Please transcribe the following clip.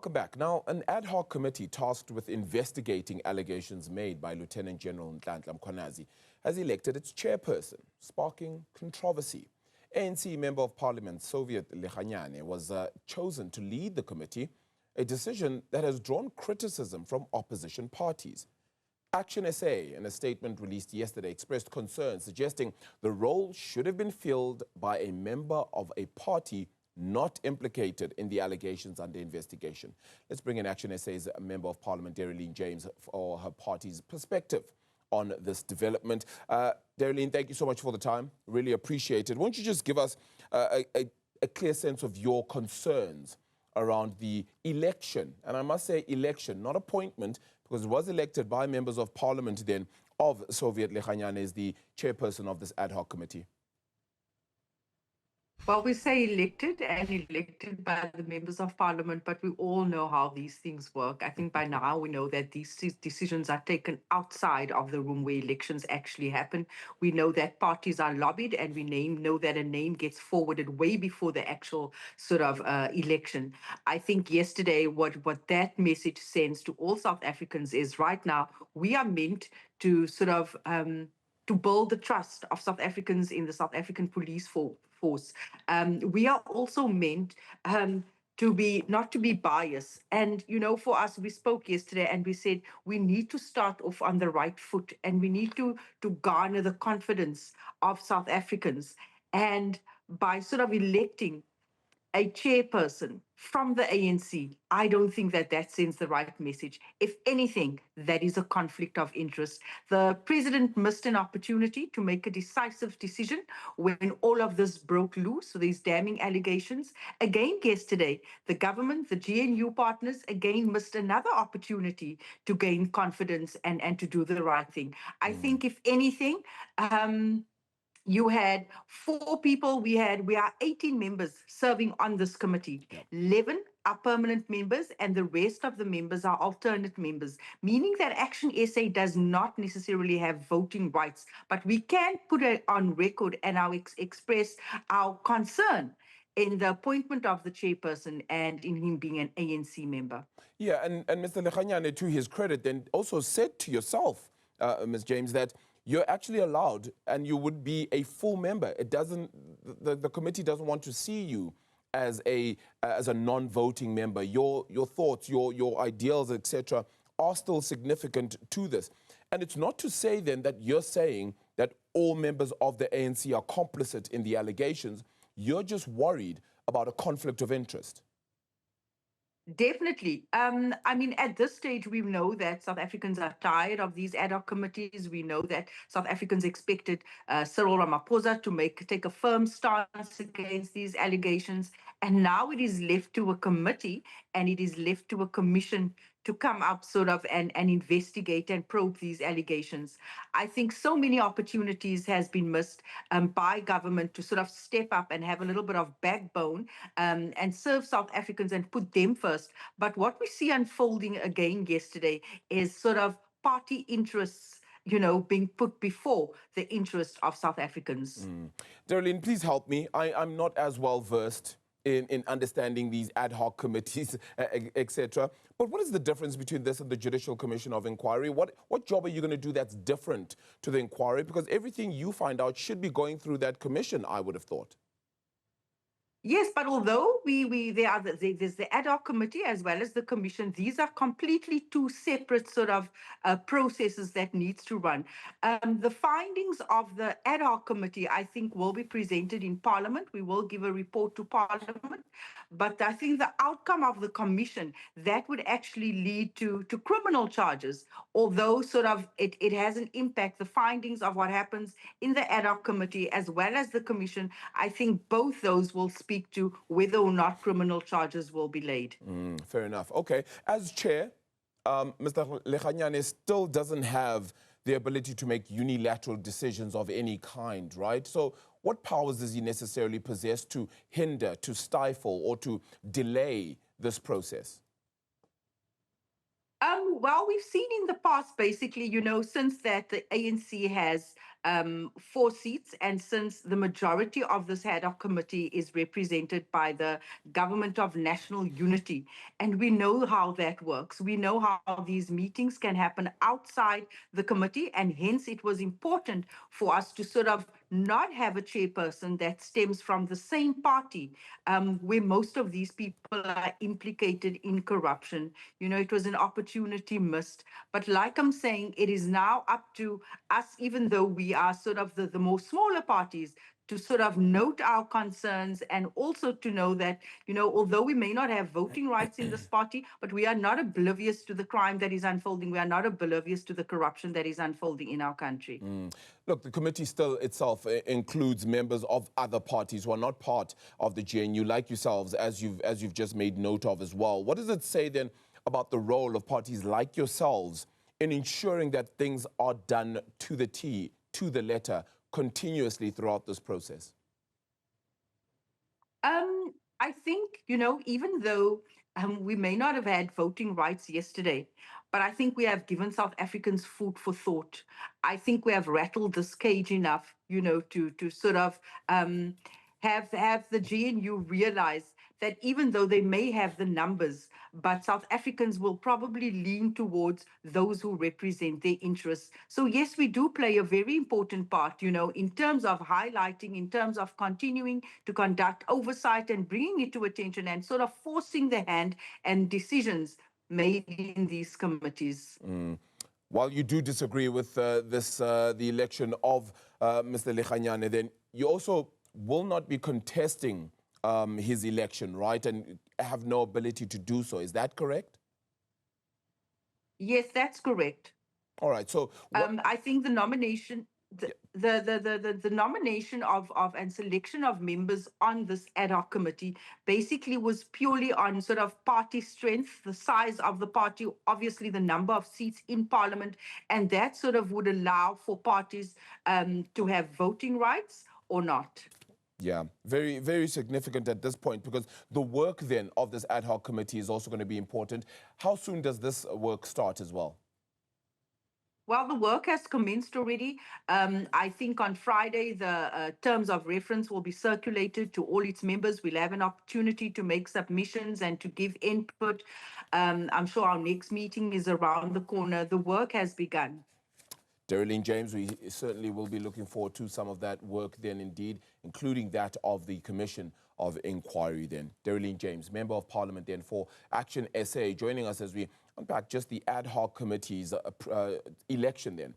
Welcome back. Now, an ad hoc committee tasked with investigating allegations made by Lieutenant General Nhlanhla Mkhwanazi has elected its chairperson, sparking controversy. ANC Member of Parliament Soviet Lekganyane was chosen to lead the committee, a decision that has drawn criticism from opposition parties. ActionSA, in a statement released yesterday, expressed concern, suggesting the role should have been filled by a member of a party not implicated in the allegations under investigation. Let's bring in ActionSA's Member of Parliament, Dereleen James, for her party's perspective on this development. Dereleen, thank you so much for the time. Really appreciate it. Won't you just give us a clear sense of your concerns around the election, and I must say election, not appointment, because it was elected by members of Parliament then of Soviet Lekganyane as the chairperson of this ad hoc committee? Well, we say elected by the members of parliament, but we all know how these things work. I think by now we know that these decisions are taken outside of the room where elections actually happen. We know that parties are lobbied, and we know that a name gets forwarded way before the actual sort of election. I think yesterday what that message sends to all South Africans is right now we are meant to sort of to build the trust of South Africans in the South African police force. We are also meant to be not to be biased. And, you know, for us, we spoke yesterday and we said we need to start off on the right foot, and we need to garner the confidence of South Africans. And by sort of electing a chairperson from the ANC, I don't think that sends the right message. If anything, that is a conflict of interest. The president missed an opportunity to make a decisive decision when all of this broke loose, so these damning allegations. Again, yesterday, the government, the GNU partners, again missed another opportunity to gain confidence and to do the right thing. I think, if anything, you had 4 people, we are 18 members serving on this committee. Yep. 11 are permanent members, and the rest of the members are alternate members, meaning that ActionSA does not necessarily have voting rights, but we can put it on record and express our concern in the appointment of the chairperson and in him being an ANC member. Yeah, and Mr. Lekganyane, to his credit, then also said to yourself, Ms. James, that you're actually allowed and you would be a full member. It doesn't, the committee doesn't want to see you as a non-voting member. Your thoughts, your ideals, etc., are still significant to this. And it's not to say then that you're saying that all members of the ANC are complicit in the allegations. You're just worried about a conflict of interest. Definitely. I mean, at this stage, we know that South Africans are tired of these ad hoc committees. We know that South Africans expected Cyril Ramaphosa to take a firm stance against these allegations. And now it is left to a committee, and it is left to a commission to come up sort of and investigate and probe these allegations. I think so many opportunities has been missed by government to sort of step up and have a little bit of backbone and serve South Africans and put them first. But what we see unfolding again yesterday is sort of party interests, you know, being put before the interests of South Africans. Dereleen, please help me. I'm not as well versed in understanding these ad hoc committees, etc. But what is the difference between this and the Judicial Commission of Inquiry? What job are you going to do that's different to the inquiry? Because everything you find out should be going through that commission, I would have thought. Yes, but although there's the ad hoc committee as well as the commission, these are completely 2 separate sort of processes that needs to run. The findings of the ad hoc committee, I think, will be presented in Parliament. We will give a report to Parliament. But I think the outcome of the commission, that would actually lead to criminal charges, although sort of it has an impact. The findings of what happens in the ad hoc committee as well as the commission, I think both those will speak to whether or not criminal charges will be laid. Fair enough. Okay. As chair, Mr. Lekganyane still doesn't have the ability to make unilateral decisions of any kind, right? So what powers does he necessarily possess to hinder, to stifle, or to delay this process? Well, we've seen in the past, basically, you know, since that the ANC has 4 seats, and since the majority of this ad hoc committee is represented by the Government of National Unity, and we know how that works. We know how these meetings can happen outside the committee, and hence it was important for us to sort of not have a chairperson that stems from the same party, where most of these people are implicated in corruption. It was an opportunity missed. But like I'm saying, it is now up to us, even though we are sort of the more smaller parties, to sort of note our concerns, and also to know that, although we may not have voting rights in this party, but we are not oblivious to the crime that is unfolding. We are not oblivious to the corruption that is unfolding in our country. Look, the committee still itself includes members of other parties who are not part of the GNU, like yourselves, as you've just made note of as well. What does it say then about the role of parties like yourselves in ensuring that things are done to the T, to the letter, continuously throughout this process? I think, even though we may not have had voting rights yesterday, but I think we have given South Africans food for thought. I think we have rattled this cage enough, to sort of have the GNU realize that even though they may have the numbers, but South Africans will probably lean towards those who represent their interests. So yes, we do play a very important part, in terms of highlighting, in terms of continuing to conduct oversight and bringing it to attention, and sort of forcing the hand and decisions made in these committees. While you do disagree with the election of Mr. Lekganyane, then you also will not be contesting his election, right? And have no ability to do so. Is that correct? Yes, that's correct. All right. So I think the nomination, the nomination of and selection of members on this ad hoc committee basically was purely on sort of party strength, the size of the party, obviously the number of seats in parliament, and that sort of would allow for parties to have voting rights or not. Yeah, very, very significant at this point, because the work then of this ad hoc committee is also going to be important. How soon does this work start as well? Well, the work has commenced already. I think on Friday, the terms of reference will be circulated to all its members. We'll have an opportunity to make submissions and to give input. I'm sure our next meeting is around the corner. The work has begun. Dereleen James, we certainly will be looking forward to some of that work then indeed, including that of the Commission of Inquiry then. Dereleen James, Member of Parliament then for ActionSA, joining us as we unpack just the ad hoc committee's election then.